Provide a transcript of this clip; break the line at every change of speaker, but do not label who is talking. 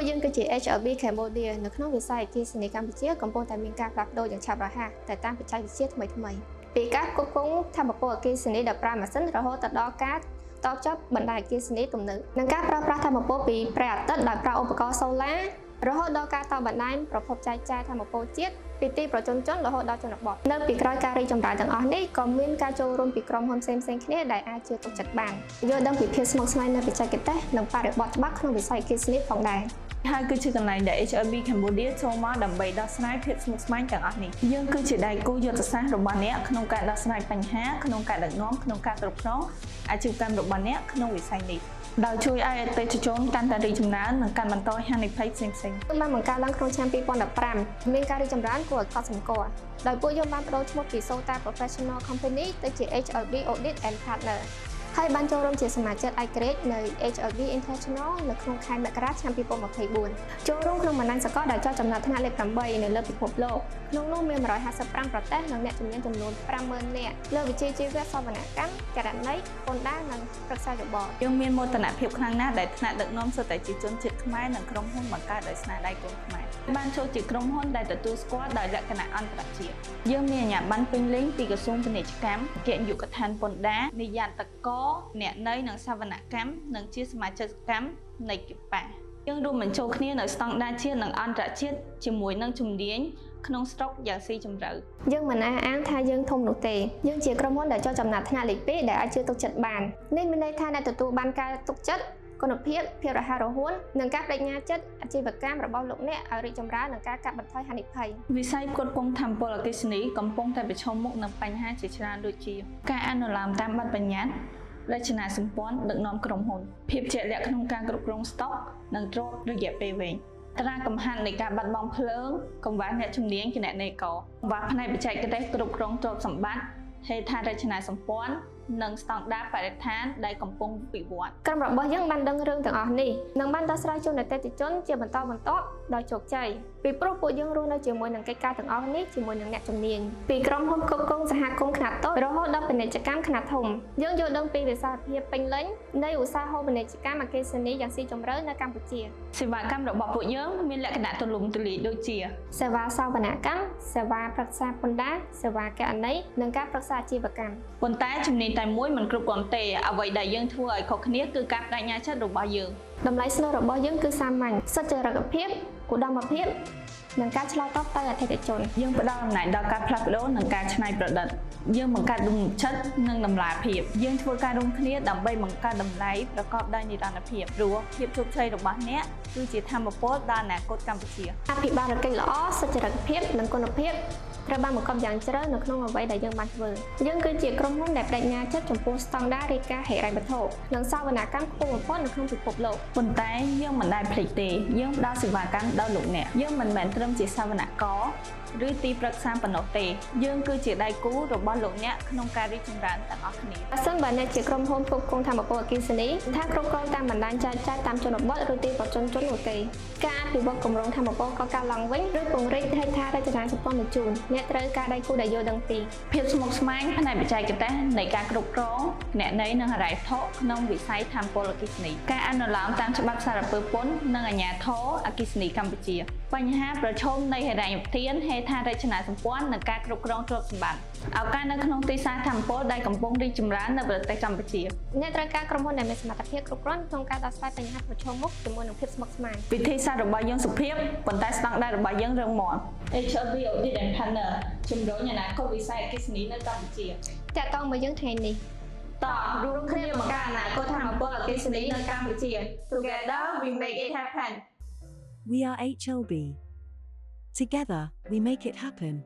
ពួកយើងគឺជា HLB Cambodia នៅក្នុងវិស័យអគ្គិសនីកម្ពុជាកំពុងតែមានការផ្លាស់ប្ដូរយ៉ាងឆាប់រហ័សតែតាមបច្ចេកវិទ្យាថ្មីៗពីការផ្គត់ផ្គង់ថាមពលអគ្គិសនីដោយប្រើម៉ាស៊ីនរហូតទៅដល់ការតចាប់បណ្ដាញអគ្គិសនីទំនើបនិងការប្រើប្រាស់ថាមពលពីព្រះអាទិត្យដោយប្រើឧបករណ៍សូឡារហូតដល់ការតបណ្ដាញប្រភពចែកចាយថាមពលជាតិពីទីប្រជុំជនរហូតដល់ជនបទនៅពីក្រោយការរីកចម្រើនទាំងអស់នេះក៏មានការចូលរួមពីក្រុមហ៊ុនផ្សេងៗគ្នាដែលអាចជឿទុកចិត្តបានយល់ដឹងពីភាពស្មុគស្មាញនៃបច្ចេកទេសនិងបរិបទច្បាប់ក្នុងវិស័យអគ្គិសនីផងដែរ
ហើយគឺជាកន្លែងដែល HLB Cambodia ចូលមកដើម្បីដោះស្រាយភាពស្មុគស្មាញទាំងអស់នេះយើងគឺជាដៃគូយុទ្ធសាស្ត្ររបស់អ្នកក្នុងការដោះស្រាយបញ្ហាក្នុងការដឹកនាំក្នុងការគ្រប់គ្រងអាជីវកម្មរបស់អ្នកក្នុងវិស័យនេះដោយជួយឲ្យអតិថិជនកាន់តែរីកចម្រើននិងកាន់បន្តហានិភ័យផ្សេងៗ
បានបង្កើតឡើងក្នុងឆ្នាំ2015មានការរីកចម្រើនគួរឲ្យកត់សម្គាល់ដោយពួកយើងបានបដូរឈ្មោះពី Sota Professional Company ទៅជា HLB Audit and Partner ហើយបានចូលរួមជាសមាជិកឯករាជ្យនៅ HLB International នៅក្នុងខែមករាឆ្នាំ2024ចូលរួមក្នុងបណ្ដាញសកលដែលចុះចំណាត់ថ្នាក់លេខ8នៅលើពិភពលោកក្នុងនោះមាន155ប្រទេសនិងអ្នកជំនាញចំនួន 50,000 នាក់លើវិជ្ជាជីវៈសវនកម្មករណីពន្ធដារនិងប្រឹក្សាយោបល់
យើងមានមោទនភាពខ្លាំងណាស់ដែលថ្នាក់ដឹកនាំសុទ្ធតែជាជនជាតិខ្មែរនិងក្រុមហ៊ុនបង្កើតដោយស្នាដៃកូនខ្មែរបានចូលជាក្រុមហ៊ុនដែលទទួលស្គាល់ដោយលក្ខណៈអន្តរជាតិយើងមានអាជ្ញាប័ណ្ណពេញលេញពីក្រសួងពាណិជ្ជកម្មអគ្គនាយកដ្ឋានពន្ធដារនាយត្តករអ្នកន័យនិងសវនកម្មនិងជាសមាជិកកម្មនៃគិបាយើងរួមបញ្ចូលគ្នានៅស្តង់ដារជាតិនិងអន្តរជាតិជាមួយនឹងជំនាញក្នុងស្រុកយ៉ាងស៊ីជម្រៅ
យើងមិនអះអាងថាយើងធំនោះទេយើងជាក្រុមហ៊ុនដែលចុះចំណាត់ថ្នាក់លេខ2ដែលអាចជឿទុកចិត្តបាននេះមានន័យថាអ្នកទទួលបានការទុកចិត្តគុណភាពភាពរហ័សរហួននិងការបដិញ្ញាចិត្តអាជីវកម្មរបស់លោកអ្នកឲ្យរីកចម្រើននិងការកាត់បន្ថយហានិភ័យ
វិស័យផ្គត់ផ្គង់ថាមពលអគ្គិសនីកំពុងតែប្រឈមមុខនឹងបញ្ហាជាច្រើនដូចជាការអនុលោមតាមបទបញ្ញត្តិរចនាសម្ព័ន្ធដឹកនាំក្រុមហ៊ុនភាពជាក់លាក់ក្នុងការគ្រប់គ្រងស្តុកនិងទ្រព្យរយៈពេលវែងត្រាកំហាត់នៃការបាត់បង់ភ្លើងកង្វះអ្នកជំនាញគណនេយ្យកកង្វះផ្នែកបច្ចេកទេសគ្រប់គ្រងទ្រព្យសម្បត្តិហេដ្ឋារចនាសម្ព័ន្ធនិងស្តង់ដារបរិស្ថានដែលកំពុងវិវត្ត
ក្រុមរបស់យើងបានដឹងរឿងទាំងអស់នេះនិងបានដោះស្រាយជូនអតិថិជនជាបន្តបន្ទាប់ដោយជោគជ័យពីព្រោះពួកយើងរស់នៅជាមួយនឹងកិច្ចការទាំងអស់នេះជាមួយនឹងអ្នកជំនាញពីក្រុមហ៊ុនគ្រប់គ្រងសហគមន៍ខ្នាតតូចរហូតដល់ពាណិជ្ជកម្មខ្នាតធំយើងយល់ដឹងពីវិសាលភាពពេញលេញនៃឧស្សាហពាណិជ្ជកម្មអគ្គិសនីយ៉ាងស៊ីជម្រៅនៅកម្ពុជា
សេវាកម្មរបស់ពួកយើងមានលក្ខណៈទូលំទូលាយដូចជា
សេវាសវនកម្មសេវាប្រឹក្សាពន្ធដារសេវាគណនេយ្យនិងការប្រឹក្សាអាជីវកម្ម
ប៉ុន្តែជំនាញតែមួយមិនគ្រប់គ្រាន់ទេអ្វីដែលយើងធ្វើឲ្យខុសគ្នាគឺការបដិញ្ញាចិត្តរបស់យើង
តម្លៃស្នូលរបស់យើងគឺសាមញ្ញសុចរិតភាពឧត្តមភាពនិងការឆ្លើយតបទៅអតិថិជន
យើងផ្ដល់អំណាចដល់ការផ្លាស់ប្ដូរនិងការច្នៃប្រឌិតយើងបង្កើតទំនុកចិត្តនិងតម្លាភាពយើងធ្វើការរួមគ្នាដើម្បីបង្កើតតម្លៃប្រកបដោយនិរន្តរភាពព្រោះភាពជោគជ័យរបស់អ្នកគឺជាធម៌ពលដល់អនាគតកម្ពុជា
អភិបាលកិច្ចល្អសុចរិតភាពនិងគុណភាពត្រូវបានបង្កប់យ៉ាងជ្រៅនៅក្នុងអ្វីដែលយើងបានធ្វើយើងគឺជាក្រុមហ៊ុនដែលបដិញ្ញាចិត្តចំពោះស្តង់ដាររាយការណ៍ហិរញ្ញវត្ថុនិងសវនកម្មខ្ពស់បំផុតនៅក្នុងពិភពលោក
ប៉ុន្តែយើងមិនដែលភ្លេចទេយើងផ្ដល់សេវាកម្មដល់លោកអ្នកយើងមិនមែនត្រឹមជាសវនករឬទីប្រឹក្សាប៉ុណ្ណោះទេយើងគឺជាដៃគូរបស់លោកអ្នកក្នុងការរីកចម្រើនទាំងអស់គ្នា
បើសិនបើអ្នកជាក្រុមហ៊ុនផ្គត់ផ្គង់ថាមពលអគ្គិសនីថាគ្រប់គ្រងតាមបណ្ដាញចែកចាយតាមជនបទឬទីប្រជុំជននោះទេការអភិវឌ្ឍគម្រោងថាមពលក៏កើតឡើងវិញឬពង្រីកហេដ្ឋារចនាសម្ព័ន្ធបញ្ជូនអ្នកត្រូវការដៃគូដែលយល់ដឹងពី
ភាពស្មុគស្មាញផ្នែកបច្ចេកទេសនៃការគ្រប់គ្រងគណនេយ្យនិងហិរញ្ញវត្ថុក្នុងវិស័យថាមពលអគ្គិសនីការអនុលោមតាមច្បាប់សារពើពន្ធនិងអាជ្ញាធរអគ្គិសនីកម្ពុជាបញ្ហាប្រឈមនៃហិរញ្ញប្បទានហេដ្ឋារចនាសម្ព័ន្ធនិងការគ្រប់គ្រងទ្រព្យសម្បត្តិឱកាសនៅក្នុងទីផ្សារថាមពលដែលកំពុងរីកចម្រើននៅប្រទេសកម្ពុជា
អ្នកត្រូវការក្រុមហ៊ុនដែលមានសមត្ថភាពគ្រប់គ្រាន់ក្នុងការដោះស្រាយបញ្ហាប្រឈមមុខជាមួយនឹងភាពស្មុគស្មាញ
វិធីសាស្ត្ររបស់យើងសុភាពប៉ុន្តែស្តង់ដាររបស់យើងរឹងមាំ HLB Audit and Partner ជំរុញអនាគតវិស័យអគ្គិសនីនៅកម្ពុជា
តាក់ទងមកយើងថ្ងៃនេះ
តោះរួមគ្នាបង្កើតអនាគតថាមពលអគ្គិសនីនៅកម្ពុជា Together we make it happen
We are HLB. Together we make it happen.